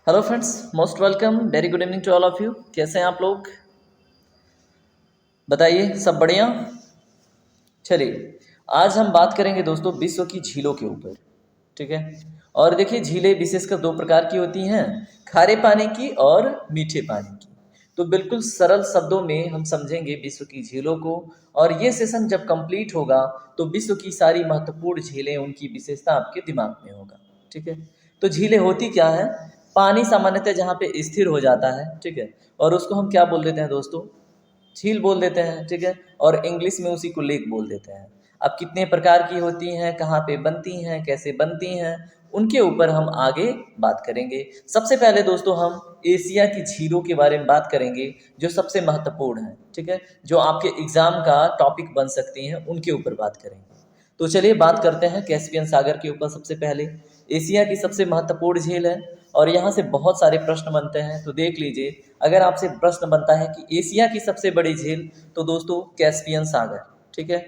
Hello friends, most welcome, very good evening to all of you. कैसे हैं आप लोग? बताइए, सब बढ़िया? चलिए, आज हम बात करेंगे दोस्तों विश्व की झीलों के ऊपर। ठीक है। और देखिए, झीलें विशेषकर दो प्रकार की होती हैं, खारे पानी की और मीठे पानी की। तो बिल्कुल सरल शब्दों में हम समझेंगे विश्व की झीलों को। और ये सेशन जब कंप्लीट होगा तो विश्व की सारी महत्वपूर्ण झीलें, उनकी विशेषता आपके दिमाग में होगा। ठीक है। तो झीलें होती क्या है? पानी सामान्यतः जहाँ पे स्थिर हो जाता है, ठीक है, और उसको हम क्या बोल देते हैं दोस्तों? झील बोल देते हैं। ठीक है। और इंग्लिश में उसी को लेक बोल देते हैं। अब कितने प्रकार की होती हैं, कहाँ पे बनती हैं, कैसे बनती हैं, उनके ऊपर हम आगे बात करेंगे। सबसे पहले दोस्तों हम एशिया की झीलों के बारे में बात करेंगे, जो सबसे महत्वपूर्ण है। ठीक है। जो आपके एग्जाम का टॉपिक बन सकती हैं, उनके ऊपर बात करेंगे। तो चलिए बात करते हैं कैस्पियन सागर के ऊपर। सबसे पहले एशिया की सबसे महत्वपूर्ण झील है और यहाँ से बहुत सारे प्रश्न बनते हैं। तो देख लीजिए, अगर आपसे प्रश्न बनता है कि एशिया की सबसे बड़ी झील, तो दोस्तों कैस्पियन सागर। ठीक है।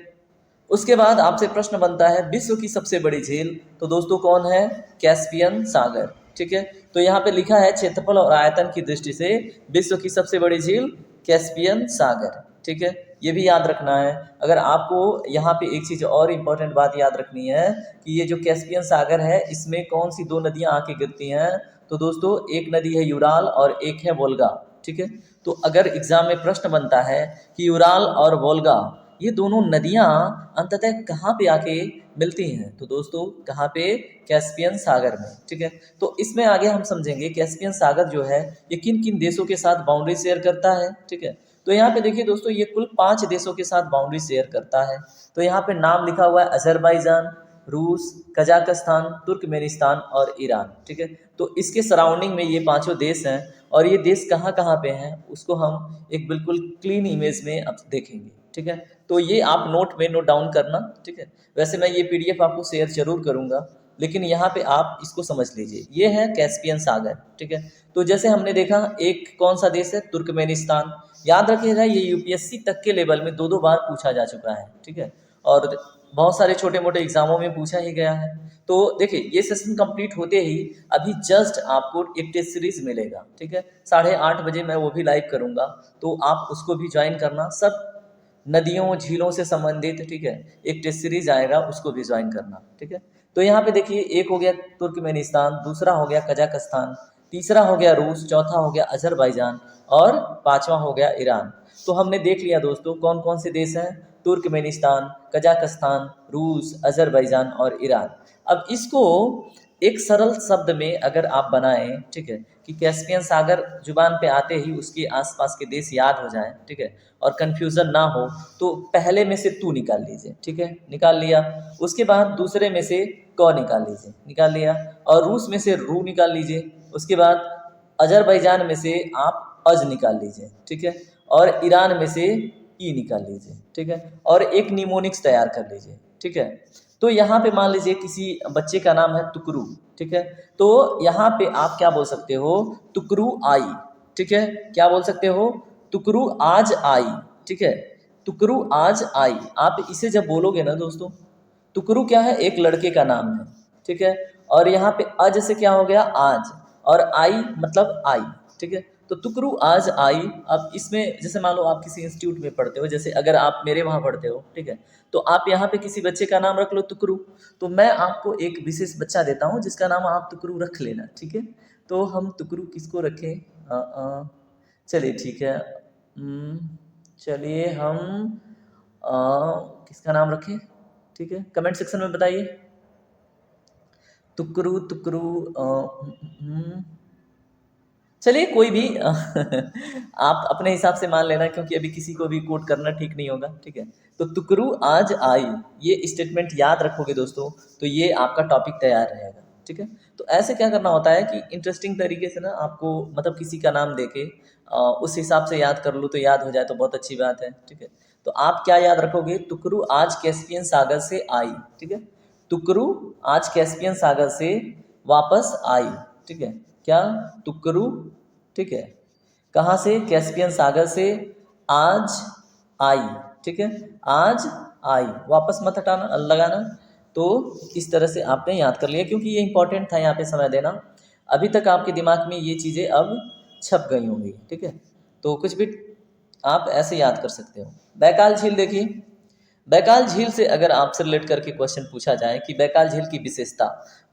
उसके बाद आपसे प्रश्न बनता है विश्व की सबसे बड़ी झील, तो दोस्तों कौन है? कैस्पियन सागर। ठीक है। तो यहाँ पे लिखा है क्षेत्रफल और आयतन की दृष्टि से विश्व की सबसे बड़ी झील कैस्पियन सागर। ठीक है। ये भी याद रखना है। अगर आपको यहाँ पे एक चीज़ और इम्पोर्टेंट बात याद रखनी है कि ये जो कैस्पियन सागर है, इसमें कौन सी दो नदियाँ आके गिरती हैं, तो दोस्तों एक नदी है यूराल और एक है वोल्गा। ठीक है। तो अगर एग्जाम में प्रश्न बनता है कि यूराल और वोल्गा, ये दोनों नदियाँ अंततः कहाँ पे आके मिलती हैं, तो दोस्तों कहाँ पे? कैस्पियन सागर में। ठीक है। तो इसमें आगे हम समझेंगे कैस्पियन सागर जो है ये किन किन देशों के साथ बाउंड्री शेयर करता है। ठीक है। तो यहाँ पे देखिए दोस्तों, ये कुल 5 देशों के साथ बाउंड्री शेयर करता है। तो यहाँ पे नाम लिखा हुआ है अजरबैजान, रूस, कजाकिस्तान, तुर्कमेनिस्तान और ईरान। ठीक है। तो इसके सराउंडिंग में ये पांचों देश हैं। और ये देश कहाँ कहाँ पे हैं उसको हम एक बिल्कुल क्लीन इमेज में अब देखेंगे। ठीक है। तो ये आप नोट में नोट डाउन करना। ठीक है। वैसे मैं ये पीडीएफ आपको शेयर जरूर करूंगा, लेकिन यहाँ पे आप इसको समझ लीजिए, ये है कैस्पियन सागर। ठीक है। तो जैसे हमने देखा, एक कौन सा देश है? तुर्कमेनिस्तान। याद रखिएगा, ये यूपीएससी तक के लेवल में दो दो बार पूछा जा चुका है। ठीक है। और बहुत सारे छोटे मोटे एग्जामों में पूछा ही गया है। तो देखिए, ये सेशन कंप्लीट होते ही अभी जस्ट आपको एक टेस्ट सीरीज मिलेगा। ठीक है। 8:30 बजे मैं वो भी लाइव करूंगा, तो आप उसको भी ज्वाइन करना। सब नदियों झीलों से संबंधित, ठीक है, एक टेस्ट सीरीज आएगा, उसको भी ज्वाइन करना। ठीक है। तो यहाँ पे देखिए, एक हो गया तुर्कमेनिस्तान, दूसरा हो गया कजाकिस्तान, तीसरा हो गया रूस, चौथा हो गया अजरबैजान और पांचवा हो गया ईरान। तो हमने देख लिया दोस्तों कौन कौन से देश हैं: तुर्कमेनिस्तान, कजाकिस्तान, रूस, अजरबैजान और ईरान। अब इसको एक सरल शब्द में अगर आप बनाएं, ठीक है, कि कैस्पियन सागर जुबान पे आते ही उसके आसपास के देश याद हो जाएं, ठीक है, और कन्फ्यूज़न ना हो, तो पहले में से तू निकाल लीजिए। ठीक है, निकाल लिया। उसके बाद दूसरे में से क निकाल लीजिए, निकाल लिया। और रूस में से रू निकाल लीजिए। उसके बाद अजरबैजान में से आप अज निकाल लीजिए। ठीक है। और ईरान में से ई निकाल लीजिए। ठीक है। और एक निमोनिक्स तैयार कर लीजिए। ठीक है। तो यहाँ पे मान लीजिए किसी बच्चे का नाम है तुकरू। ठीक है। तो यहाँ पे आप क्या बोल सकते हो? तुकरू आई। ठीक है। क्या बोल सकते हो? तुकरू आज आई। ठीक है। तुकरू आज आई। आप इसे जब बोलोगे ना दोस्तों, तुकरू क्या है? एक लड़के का नाम है। ठीक है। और यहाँ पे अज से क्या हो गया? आज। और आई मतलब आई। ठीक है। तो तुकरू आज आई। अब इसमें जैसे मान लो आप किसी इंस्टीट्यूट में पढ़ते हो, जैसे अगर आप मेरे वहाँ पढ़ते हो, ठीक है, तो आप यहाँ पे किसी बच्चे का नाम रख लो तुकरू। तो मैं आपको एक विशेष बच्चा देता हूँ जिसका नाम आप तुकरू रख लेना। ठीक है। तो हम तुकरू किसको रखें? चलिए ठीक है। चलिए हम किसका नाम रखें? ठीक है, कमेंट सेक्शन में बताइए। तुकरू तुकरू चलिए कोई भी आप अपने हिसाब से मान लेना, क्योंकि अभी किसी को भी कोट करना ठीक नहीं होगा। ठीक है। तो तुकरू आज आई, ये स्टेटमेंट याद रखोगे दोस्तों, तो ये आपका टॉपिक तैयार रहेगा। ठीक है। तो ऐसे क्या करना होता है कि इंटरेस्टिंग तरीके से ना आपको, मतलब किसी का नाम देके उस हिसाब से याद कर लो, तो याद हो जाए तो बहुत अच्छी बात है। ठीक है। तो आप क्या याद रखोगे? तुकरू आज कैस्पियन सागर से आई। ठीक है। तुकरू आज कैस्पियन सागर से वापस आई। ठीक है। क्या? तुकरू, ठीक है, कहाँ से? कैस्पियन सागर से आज आई। ठीक है। आज आई, वापस मत हटाना लगाना। तो इस तरह से आपने याद कर लिया, क्योंकि ये इंपॉर्टेंट था यहाँ पे समय देना। अभी तक आपके दिमाग में ये चीज़ें अब छप गई होंगी, ठीक है। तो कुछ भी आप ऐसे याद कर सकते हो। बैकाल झील देखिए, बैकाल झील से अगर आपसे रिलेट करके क्वेश्चन पूछा जाए कि बैकाल झील की विशेषता,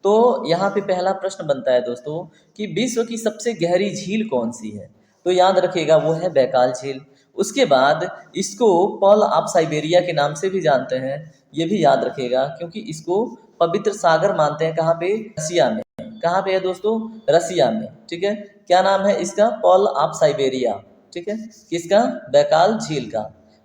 तो यहाँ पे पहला प्रश्न बनता है दोस्तों कि विश्व की सबसे गहरी झील कौन सी है, तो याद रखिएगा वो है बैकाल झील। उसके बाद इसको पर्ल ऑफ साइबेरिया के नाम से भी जानते हैं, ये भी याद रखिएगा, क्योंकि इसको पवित्र सागर मानते हैं। कहाँ पे? रसिया में। कहाँ पे है दोस्तों? रसिया में, ठीक है। क्या नाम है इसका? पर्ल ऑफ साइबेरिया, ठीक है। किसका? बैकाल झील का,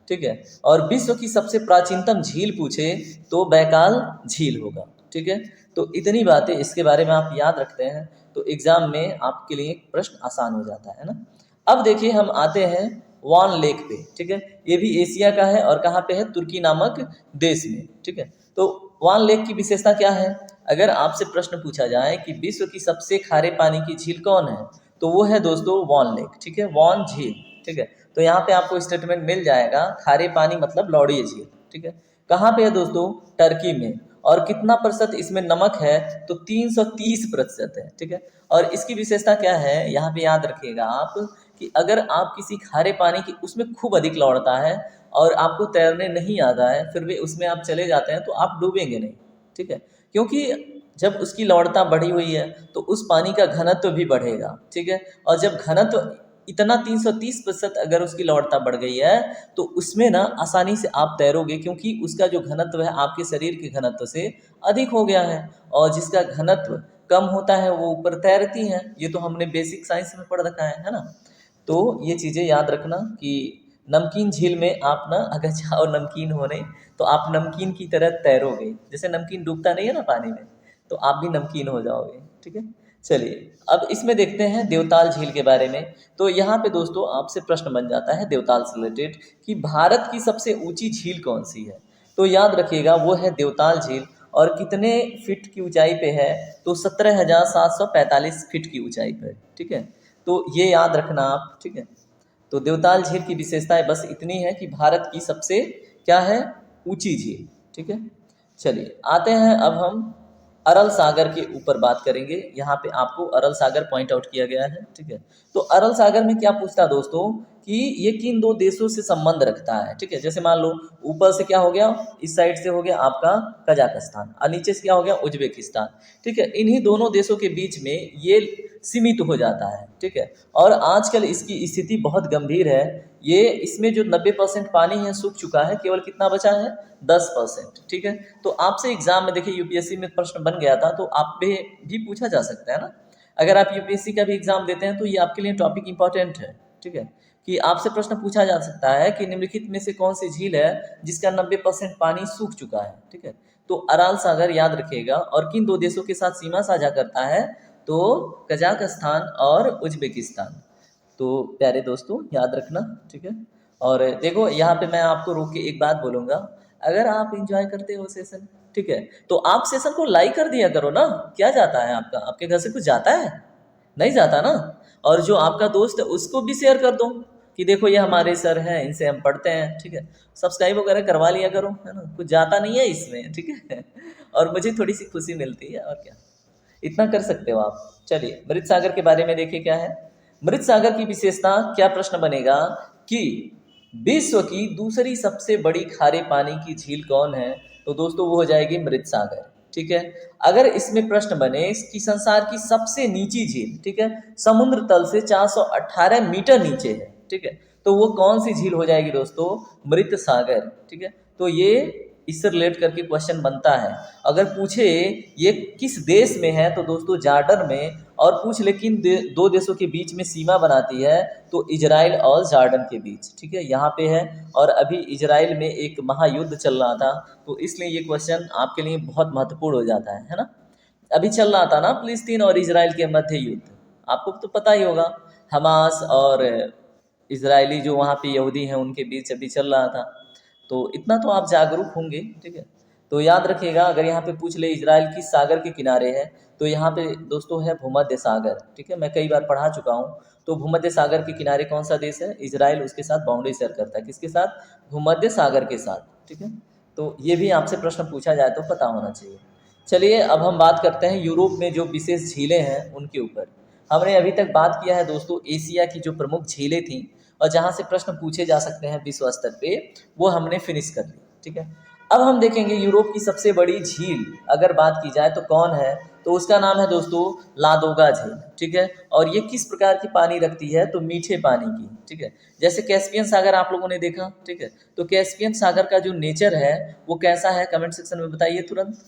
ठीक है। और विश्व की सबसे प्राचीनतम झील पूछे तो बैकाल झील होगा, ठीक है। तो इतनी बातें इसके बारे में आप याद रखते हैं तो एग्जाम में आपके लिए प्रश्न आसान हो जाता है ना। अब देखिए हम आते हैं वान लेक पे, ठीक है। ये भी एशिया का है और कहाँ पे है? तुर्की नामक देश में, ठीक है। तो वान लेक की विशेषता क्या है? अगर आपसे प्रश्न पूछा जाए कि विश्व की सबसे खारे पानी की झील कौन है, तो वो है दोस्तों वान लेक, ठीक है, वान झील, ठीक है। तो यहाँ पे आपको स्टेटमेंट मिल जाएगा, खारे पानी मतलब लौड़ी झील, ठीक है। कहाँ पे है दोस्तों? टर्की में। और कितना प्रतिशत इसमें नमक है? तो 330% है, ठीक है। और इसकी विशेषता क्या है यहाँ पे याद रखिएगा आप, कि अगर आप किसी खारे पानी की, उसमें खूब अधिक लौड़ता है और आपको तैरने नहीं आता है, फिर भी उसमें आप चले जाते हैं तो आप डूबेंगे नहीं, ठीक है। क्योंकि जब उसकी लौड़ता बढ़ी हुई है तो उस पानी का घनत्व भी बढ़ेगा, ठीक है। और जब घनत्व इतना 330% अगर उसकी लौड़ता बढ़ गई है तो उसमें ना आसानी से आप तैरोगे, क्योंकि उसका जो घनत्व है आपके शरीर के घनत्व से अधिक हो गया है। और जिसका घनत्व कम होता है वो ऊपर तैरती हैं, ये तो हमने बेसिक साइंस में पढ़ रखा है ना। तो ये चीज़ें याद रखना कि नमकीन झील में आप ना अगर जाओ नमकीन होने, तो आप नमकीन की तरह तैरोगे, जैसे नमकीन डूबता नहीं है ना पानी में, तो आप भी नमकीन हो जाओगे, ठीक है। चलिए अब इसमें देखते हैं देवताल झील के बारे में। तो यहाँ पे दोस्तों आपसे प्रश्न बन जाता है देवताल से रिलेटेड कि भारत की सबसे ऊंची झील कौन सी है, तो याद रखिएगा वो है देवताल झील। और कितने फीट की ऊंचाई पे है? तो 17,745 फीट की ऊंचाई पे, ठीक है। तो ये याद रखना आप, ठीक है। तो देवताल झील की विशेषताएं बस इतनी है कि भारत की सबसे क्या है? ऊंची झील, ठीक है। चलिए आते हैं अब हम अरल सागर के ऊपर बात करेंगे। यहाँ पे आपको अरल सागर पॉइंट आउट किया गया है, ठीक है। तो अरल सागर में क्या पूछता है दोस्तों कि ये किन दो देशों से संबंध रखता है, ठीक है। जैसे मान लो ऊपर से क्या हो गया, इस साइड से हो गया आपका कजाकिस्तान और नीचे से क्या हो गया, उज्बेकिस्तान, ठीक है। इन्हीं दोनों देशों के बीच में ये सीमित हो जाता है, ठीक है। और आजकल इसकी स्थिति बहुत गंभीर है। ये इसमें जो 90% पानी है सूख चुका है, केवल कितना बचा है? 10%, ठीक है। तो आपसे एग्जाम में देखिए यूपीएससी में प्रश्न बन गया था, तो आप पे भी पूछा जा सकता है ना। अगर आप यूपीएससी का भी एग्जाम देते हैं तो ये आपके लिए टॉपिक इंपॉर्टेंट है, ठीक है। कि आपसे प्रश्न पूछा जा सकता है कि निम्नलिखित में से कौन सी झील है जिसका 90% पानी सूख चुका है, ठीक है। तो अराल सागर याद रखिएगा। और किन दो देशों के साथ सीमा साझा करता है? तो कजाकिस्तान और उज्बेकिस्तान। तो प्यारे दोस्तों याद रखना, ठीक है। और देखो यहाँ पे मैं आपको रोक के एक बात बोलूँगा, अगर आप इंजॉय करते हो सेशन, ठीक है, तो आप सेशन को लाइक कर दिया करो ना। क्या जाता है आपका? आपके घर से कुछ जाता है? नहीं जाता ना। और जो आपका दोस्त है उसको भी शेयर कर दो कि देखो ये हमारे सर हैं, इनसे हम पढ़ते हैं, ठीक है। सब्सक्राइब वगैरह करवा लिया करो, है ना। कुछ जाता नहीं है इसमें, ठीक है। और मुझे थोड़ी सी खुशी मिलती है, और क्या, इतना कर सकते हो आप। चलिए मृत सागर के बारे में देखिए क्या है। मृत सागर की विशेषता क्या प्रश्न बनेगा कि विश्व की दूसरी सबसे बड़ी खारे पानी की झील कौन है, तो दोस्तों वो हो जाएगी मृत सागर, ठीक है। अगर इसमें प्रश्न बने कि संसार की सबसे नीची झील, ठीक है, समुद्र तल से 418 मीटर नीचे है, ठीक है, तो वो कौन सी झील हो जाएगी दोस्तों? मृत सागर, ठीक है। तो ये इससे रिलेट करके क्वेश्चन बनता है। अगर पूछे ये किस देश में है, तो दोस्तों जॉर्डन में। और पूछ ले किन दो देशों के बीच में सीमा बनाती है, तो इजराइल और जॉर्डन के बीच, ठीक है, यहाँ पे है। और अभी इजराइल में एक महायुद्ध चल रहा था, तो इसलिए ये क्वेश्चन आपके लिए बहुत महत्वपूर्ण हो जाता है ना। अभी चल रहा था ना फिलिस्तीन और इजराइल के मध्य युद्ध, आपको तो पता ही होगा। हमास और इजरायली जो वहाँ पे यहूदी हैं उनके बीच अभी चल रहा था। तो इतना तो आप जागरूक होंगे, ठीक है। तो याद रखिएगा अगर यहाँ पे पूछ ले इजराइल किस सागर के किनारे है, तो यहाँ पे दोस्तों है भूमध्य सागर, ठीक है। मैं कई बार पढ़ा चुका हूँ। तो भूमध्य सागर के किनारे कौन सा देश है? इजराइल उसके साथ बाउंड्री शेयर करता है, किसके साथ? भूमध्य सागर के साथ, ठीक है। तो ये भी आपसे प्रश्न पूछा जाए तो पता होना चाहिए। चलिए अब हम बात करते हैं यूरोप में जो विशेष झीलें हैं उनके ऊपर। हमने अभी तक बात किया है दोस्तों एशिया की जो प्रमुख झीलें थी और जहाँ से प्रश्न पूछे जा सकते हैं विश्व स्तर पे, वो हमने फिनिश कर ली। ठीक है, अब हम देखेंगे यूरोप की सबसे बड़ी झील अगर बात की जाए तो कौन है, तो उसका नाम है दोस्तों लादोगा झील। ठीक है, और ये किस प्रकार की पानी रखती है, तो मीठे पानी की। ठीक है, जैसे कैस्पियन सागर आप लोगों ने देखा। ठीक है, तो कैस्पियन सागर का जो नेचर है वो कैसा है, कमेंट सेक्शन में बताइए तुरंत।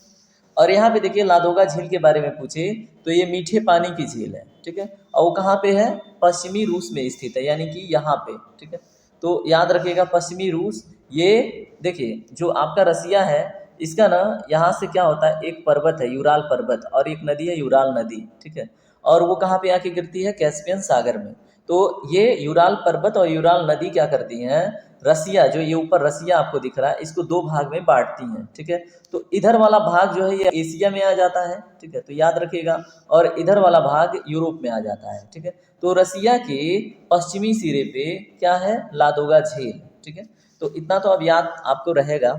और यहाँ पे देखिए लादोगा झील के बारे में पूछे तो ये मीठे पानी की झील है। ठीक है, और वो कहाँ पे है, पश्चिमी रूस में स्थित है, यानी कि यहाँ पे। ठीक है, तो याद रखिएगा पश्चिमी रूस। ये देखिए जो आपका रसिया है, इसका ना यहाँ से क्या होता है, एक पर्वत है यूराल पर्वत और एक नदी है यूराल नदी। ठीक है, और वो कहाँ पे आके गिरती है, कैस्पियन सागर में। तो ये यूराल पर्वत और यूराल नदी क्या करती हैं, रसिया, जो ये ऊपर रसिया आपको दिख रहा है, इसको दो भाग में बांटती हैं। ठीक है, तो इधर वाला भाग जो है ये एशिया में आ जाता है। ठीक है, तो याद रखिएगा, और इधर वाला भाग यूरोप में आ जाता है। ठीक है, तो रसिया के पश्चिमी सिरे पे क्या है, लादोगा झील। ठीक है, तो इतना तो अब याद आपको रहेगा,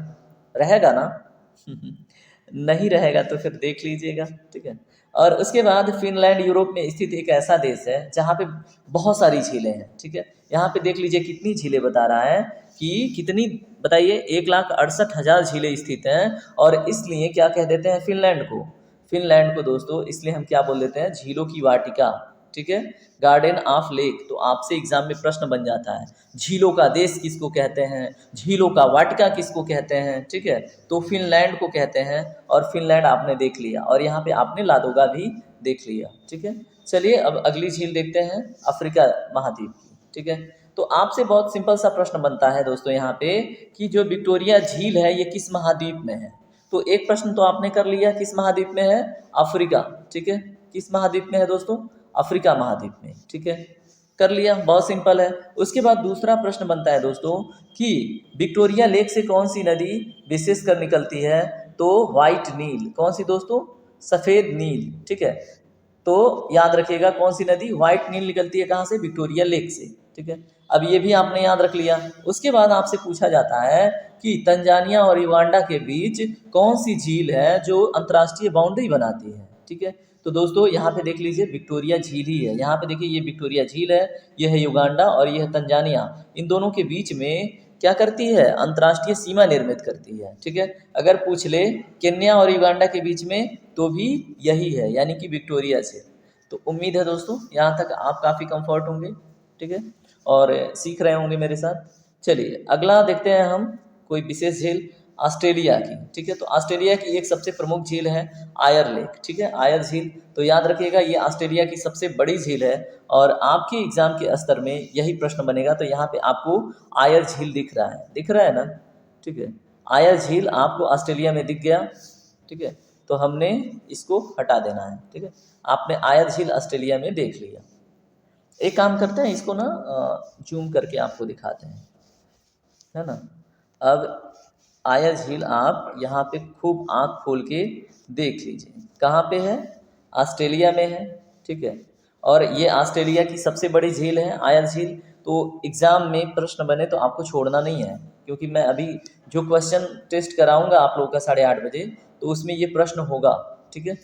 रहेगा ना नहीं रहेगा तो फिर देख लीजिएगा। ठीक है, और उसके बाद फिनलैंड यूरोप में स्थित एक ऐसा देश है जहाँ पे बहुत सारी झीलें हैं। ठीक है, यहाँ पे देख लीजिए कितनी झीलें बता रहा है कि कितनी, बताइए, 1,68,000 झीलें स्थित हैं। और इसलिए क्या कह देते हैं फिनलैंड को, फिनलैंड को दोस्तों इसलिए हम क्या बोल देते हैं, झीलों की वाटिका। ठीक है, गार्डन ऑफ लेक। तो आपसे एग्जाम में प्रश्न बन जाता है झीलों का देश किसको कहते हैं, झीलों का वाटिका किसको कहते हैं। ठीक है, तो फिनलैंड को कहते हैं। और फिनलैंड आपने देख लिया, और यहाँ पे आपने लादोगा भी देख लिया। ठीक है, चलिए अब अगली झील देखते हैं, अफ्रीका महाद्वीप की। ठीक है, तो आपसे बहुत सिंपल सा प्रश्न बनता है दोस्तों यहाँ पे कि जो विक्टोरिया झील है ये किस महाद्वीप में है। तो एक प्रश्न तो आपने कर लिया, किस महाद्वीप में है, अफ्रीका। ठीक है, किस महाद्वीप में है दोस्तों, अफ्रीका महाद्वीप में। ठीक है, कर लिया, बहुत सिंपल है। उसके बाद दूसरा प्रश्न बनता है दोस्तों कि विक्टोरिया लेक से कौन सी नदी विशेष कर निकलती है, तो वाइट नील। कौन सी दोस्तों, सफ़ेद नील। ठीक है, तो याद रखिएगा कौन सी नदी, वाइट नील निकलती है कहाँ से, विक्टोरिया लेक से। ठीक है, अब ये भी आपने याद रख लिया। उसके बाद आपसे पूछा जाता है कि तंजानिया और युगांडा के बीच कौन सी झील है जो अंतर्राष्ट्रीय बाउंड्री बनाती है। ठीक है, तो दोस्तों यहाँ पे देख लीजिए विक्टोरिया झील ही है। यहाँ पे देखिए ये विक्टोरिया झील है, ये है युगांडा और ये है तंजानिया। इन दोनों के बीच में क्या करती है, अंतर्राष्ट्रीय सीमा निर्मित करती है। ठीक है, अगर पूछ ले केन्या और युगांडा के बीच में तो भी यही है, यानी कि विक्टोरिया से। तो उम्मीद है दोस्तों यहाँ तक आप काफ़ी कंफर्ट होंगे। ठीक है, और सीख रहे होंगे मेरे साथ। चलिए अगला देखते हैं हम, कोई विशेष झील ऑस्ट्रेलिया की। ठीक है, तो ऑस्ट्रेलिया की एक सबसे प्रमुख झील है आयर लेक। ठीक है, आयर झील, तो याद रखिएगा ये ऑस्ट्रेलिया की सबसे बड़ी झील है। और आपके एग्जाम के स्तर में यही प्रश्न बनेगा। तो यहाँ पे आपको आयर झील दिख रहा है, दिख रहा है ना। ठीक है, आयर झील आपको ऑस्ट्रेलिया में दिख गया। ठीक है, तो हमने इसको हटा देना है। ठीक है, आपने आयर झील ऑस्ट्रेलिया में देख लिया। एक काम करते हैं, इसको ना जूम करके आपको दिखाते हैं, है ना। अब आया झील आप यहाँ पे खूब आँख खोल के देख लीजिए, कहाँ पे है, ऑस्ट्रेलिया में है। ठीक है, और ये ऑस्ट्रेलिया की सबसे बड़ी झील है आया झील। तो एग्ज़ाम में प्रश्न बने तो आपको छोड़ना नहीं है, क्योंकि मैं अभी जो क्वेश्चन टेस्ट कराऊंगा आप लोगों का 8:30 बजे, तो उसमें ये प्रश्न होगा। ठीक है,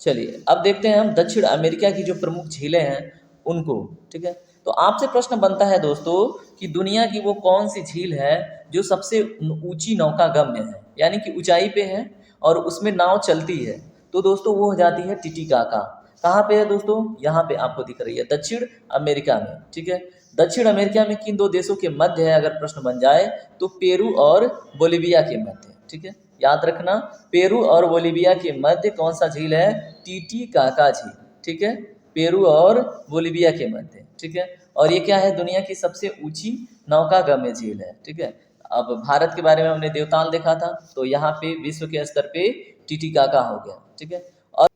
चलिए अब देखते हैं हम दक्षिण अमेरिका की जो प्रमुख झीलें हैं उनको। ठीक है, तो आपसे प्रश्न बनता है दोस्तों कि दुनिया की वो कौन सी झील है जो सबसे ऊंची नौका गम्य है, यानी कि ऊंचाई पे है और उसमें नाव चलती है। तो दोस्तों वो हो जाती है टिटिकाका। कहाँ पे है दोस्तों, यहाँ पे आपको दिख रही है, दक्षिण अमेरिका में। ठीक है, दक्षिण अमेरिका में किन दो देशों के मध्य है अगर प्रश्न बन जाए, तो पेरू और बोलिविया के मध्य। ठीक है, याद रखना, पेरू और बोलिविया के मध्य कौन सा झील है, टिटिकाका झील। ठीक है, पेरू और बोलिविया के मध्य। ठीक है, और ये क्या है, दुनिया की सबसे ऊंची नौकागम्य झील है। ठीक है, अब भारत के बारे में हमने देवताल देखा था, तो यहाँ पे विश्व के स्तर पे टिटिकाका हो गया। ठीक है, और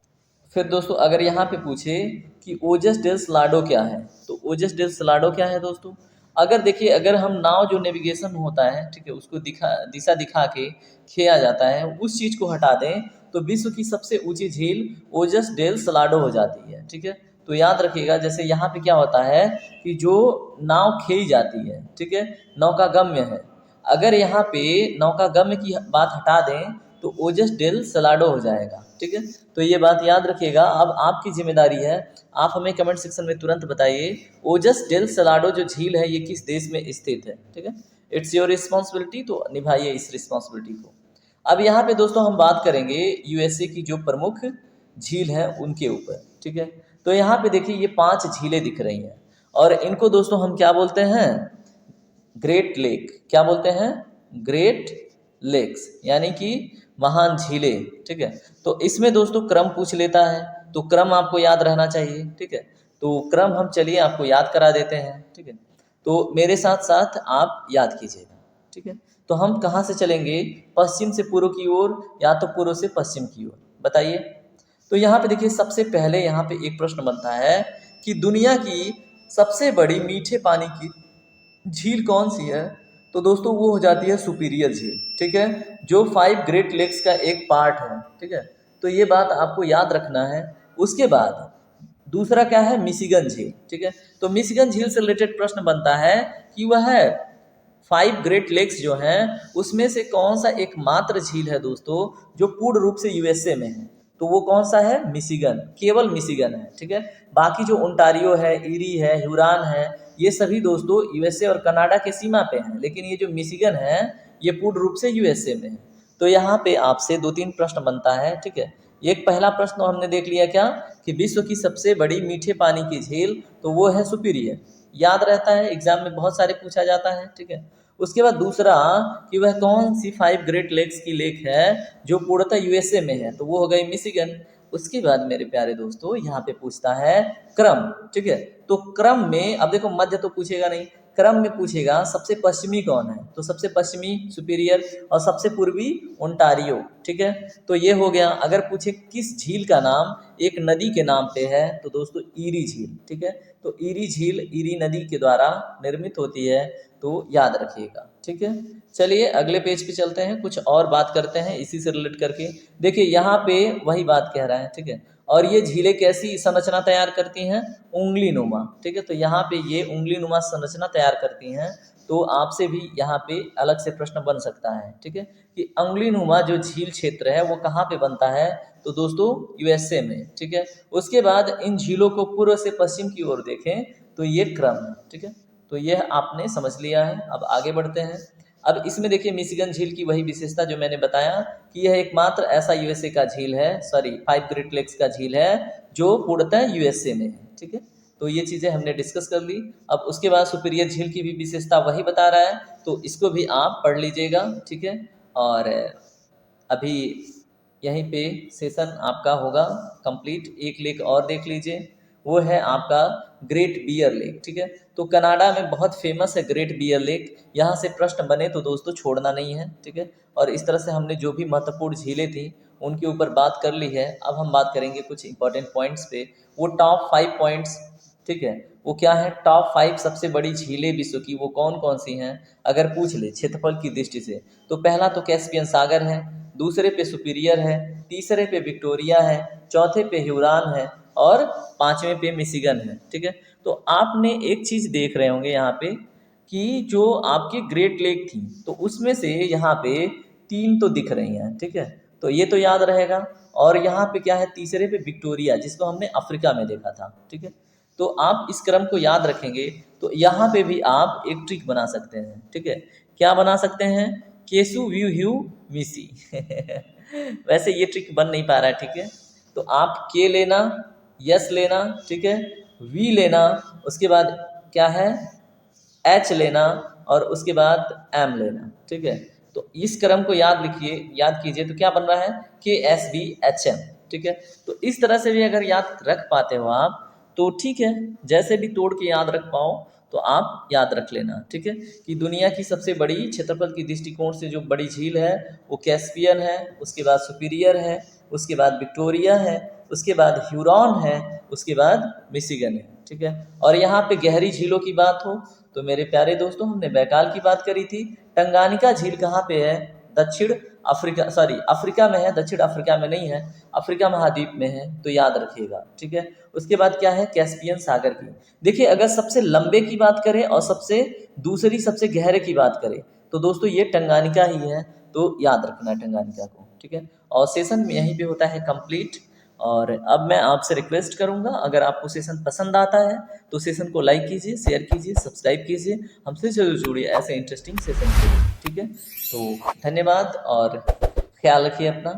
फिर दोस्तों अगर यहाँ पे पूछे कि ओजस डेल सलाडो क्या है, तो ओजस डेल सलाडो क्या है दोस्तों, अगर देखिए अगर हम नाव जो नेविगेशन होता है, ठीक है, उसको दिशा दिखा के खेया जाता है, उस चीज़ को हटा दें तो विश्व की सबसे ऊंची झील ओजस डेल सलाडो हो जाती है। ठीक है, तो याद रखिएगा जैसे यहाँ पे क्या होता है कि जो नाव खेई जाती है, ठीक है, नौकागम्य है, अगर यहाँ पे नौकागम्य की बात हटा दें तो ओजस डेल सलाडो हो जाएगा। ठीक है, तो ये बात याद रखिएगा। अब आपकी जिम्मेदारी है, आप हमें कमेंट सेक्शन में तुरंत बताइए ओजस डेल सलाडो जो झील है ये किस देश में स्थित है। ठीक है, इट्स योर रिस्पॉन्सिबिलिटी, तो निभाइए इस रिस्पॉन्सिबिलिटी को। अब यहाँ पे दोस्तों हम बात करेंगे यूएसए की जो प्रमुख झील है उनके ऊपर। ठीक है, तो यहाँ पे देखिए ये 5 झीलें दिख रही हैं और इनको दोस्तों हम क्या बोलते हैं, ग्रेट लेक। क्या बोलते हैं, ग्रेट लेक्स, यानी कि महान झीलें। ठीक है, तो इसमें दोस्तों क्रम पूछ लेता है, तो क्रम आपको याद रहना चाहिए। ठीक है, तो क्रम हम चलिए आपको याद करा देते हैं। ठीक है, तो मेरे साथ साथ आप याद कीजिएगा। ठीक है, तो हम कहाँ से चलेंगे, पश्चिम से पूर्व की ओर या तो पूर्व से पश्चिम की ओर, बताइए। तो यहाँ पे देखिए सबसे पहले यहाँ पे एक प्रश्न बनता है कि दुनिया की सबसे बड़ी मीठे पानी की झील कौन सी है, तो दोस्तों वो हो जाती है सुपीरियर झील। ठीक है, जो 5 ग्रेट लेक्स का एक पार्ट है। ठीक है, तो ये बात आपको याद रखना है। उसके बाद दूसरा क्या है, मिशिगन झील। ठीक है, तो मिशिगन झील से रिलेटेड प्रश्न बनता है कि वह 5 ग्रेट लेक्स जो हैं उसमें से कौन सा एकमात्र झील है दोस्तों जो पूर्ण रूप से यूएसए में है, तो वो कौन सा है, मिशिगन, केवल मिशिगन है। ठीक है, बाकी जो ओंटारियो है, ईरी है, ह्यूरॉन है, ये सभी दोस्तों यूएसए और कनाडा के सीमा पे हैं, लेकिन ये जो मिशिगन है ये पूर्ण रूप से यूएसए में है। तो यहाँ पे आपसे 2-3 प्रश्न बनता है। ठीक है, एक पहला प्रश्न तो हमने देख लिया क्या, कि विश्व की सबसे बड़ी मीठे पानी की झील, तो वो है सुपीरियर, याद रहता है, एग्जाम में बहुत सारे पूछा जाता है। ठीक है, उसके बाद दूसरा कि वह कौन सी 5 ग्रेट लेक्स की लेक है जो पूर्णतः यूएसए में है, तो वो हो गई मिशिगन। उसके बाद मेरे प्यारे दोस्तों यहाँ पे पूछता है क्रम। ठीक है, तो क्रम में अब देखो मध्य तो पूछेगा नहीं, क्रम में पूछेगा सबसे पश्चिमी कौन है, तो सबसे पश्चिमी सुपीरियर और सबसे पूर्वी ओंटारियो। ठीक है, तो ये हो गया। अगर पूछे किस झील का नाम एक नदी के नाम पे है, तो दोस्तों ईरी झील। ठीक है, तो ईरी झील ईरी नदी के द्वारा निर्मित होती है, तो याद रखिएगा। ठीक है, चलिए अगले पेज पे चलते हैं, कुछ और बात करते हैं इसी से रिलेट करके। देखिए यहाँ पे वही बात कह रहा है। ठीक है, और ये झीलें कैसी संरचना तैयार करती हैं, उंगली नुमा। ठीक है, तो यहाँ पे ये उंगली नुमा संरचना तैयार करती हैं, तो आपसे भी यहाँ पे अलग से प्रश्न बन सकता है। ठीक है, कि उंगली नुमा जो झील क्षेत्र है वो कहाँ पे बनता है, तो दोस्तों यूएसए में। ठीक है, उसके बाद इन झीलों को पूर्व से पश्चिम की ओर देखें तो ये क्रम है। ठीक है, तो यह आपने समझ लिया है। अब आगे बढ़ते हैं। अब इसमें देखिए मिशिगन झील की वही विशेषता जो मैंने बताया कि यह एकमात्र ऐसा यूएसए का झील है, 5 ग्रेट लेक्स का झील है जो पूर्णतः यूएसए में है। ठीक है, तो ये चीज़ें हमने डिस्कस कर ली। अब उसके बाद सुपीरियर झील की भी विशेषता वही बता रहा है, तो इसको भी आप पढ़ लीजिएगा। ठीक है, और अभी यहीं पे सेशन आपका होगा कंप्लीट। एक लेक और देख लीजिए, वो है आपका ग्रेट बियर लेक। ठीक है, तो कनाडा में बहुत फेमस है ग्रेट बियर लेक, यहाँ से प्रश्न बने तो दोस्तों छोड़ना नहीं है। ठीक है, और इस तरह से हमने जो भी महत्वपूर्ण झीलें थी उनके ऊपर बात कर ली है। अब हम बात करेंगे कुछ इंपॉर्टेंट पॉइंट्स पे, वो टॉप 5 पॉइंट्स। ठीक है, वो क्या है, टॉप 5 सबसे बड़ी झीलें विश्व की वो कौन कौन सी हैं, अगर पूछ ले क्षेत्रफल की दृष्टि से, तो पहला तो कैस्पियन सागर है, दूसरे पे सुपीरियर है, तीसरे पे विक्टोरिया है, चौथे पे ह्यूरॉन है और पांचवें पे मिशिगन है। ठीक है, तो आपने एक चीज़ देख रहे होंगे यहाँ पे कि जो आपकी ग्रेट लेक थी तो उसमें से यहाँ पे 3 तो दिख रही हैं। ठीक है, तो ये तो याद रहेगा। और यहाँ पे क्या है, तीसरे पे विक्टोरिया, जिसको हमने अफ्रीका में देखा था। ठीक है, तो आप इस क्रम को याद रखेंगे तो यहाँ पे भी आप एक ट्रिक बना सकते हैं। ठीक है, क्या बना सकते हैं, केसु व्यू ह्यू मिसी वैसे ये ट्रिक बन नहीं पा रहा है। ठीक है, तो आप के लेना, यस लेना, ठीक है, वी लेना, उसके बाद क्या है, एच लेना और उसके बाद एम लेना। ठीक है, तो इस क्रम को याद लिखिए, याद कीजिए, तो क्या बन रहा है, के एस बी एच एम। ठीक है, तो इस तरह से भी अगर याद रख पाते हो आप तो ठीक है, जैसे भी तोड़ के याद रख पाओ तो आप याद रख लेना। ठीक है, कि दुनिया की सबसे बड़ी क्षेत्रफल की दृष्टिकोण से जो बड़ी झील है वो कैस्पियन है, उसके बाद सुपीरियर है, उसके बाद विक्टोरिया है, उसके बाद ह्यूरॉन है, उसके बाद मिशिगन है। ठीक है, और यहाँ पे गहरी झीलों की बात हो तो मेरे प्यारे दोस्तों हमने बैकाल की बात करी थी। टंगानिका झील कहाँ पे है, दक्षिण अफ्रीका, अफ्रीका में है, दक्षिण अफ्रीका में नहीं है, अफ्रीका महाद्वीप में है, तो याद रखिएगा। ठीक है, उसके बाद क्या है, कैस्पियन सागर की। देखिए अगर सबसे लंबे की बात करें और सबसे गहरे की बात करें तो दोस्तों ये टंगानिका ही है, तो याद रखना है टंगानिका को। ठीक है। और सेशन यहीं पे होता है कंप्लीट। और अब मैं आपसे रिक्वेस्ट करूंगा, अगर आपको सेशन पसंद आता है तो सेशन को लाइक कीजिए, शेयर कीजिए, सब्सक्राइब कीजिए, हमसे जरूर जुड़िए ऐसे इंटरेस्टिंग सेशन के लिए, ठीक है। तो धन्यवाद और ख्याल रखिए अपना।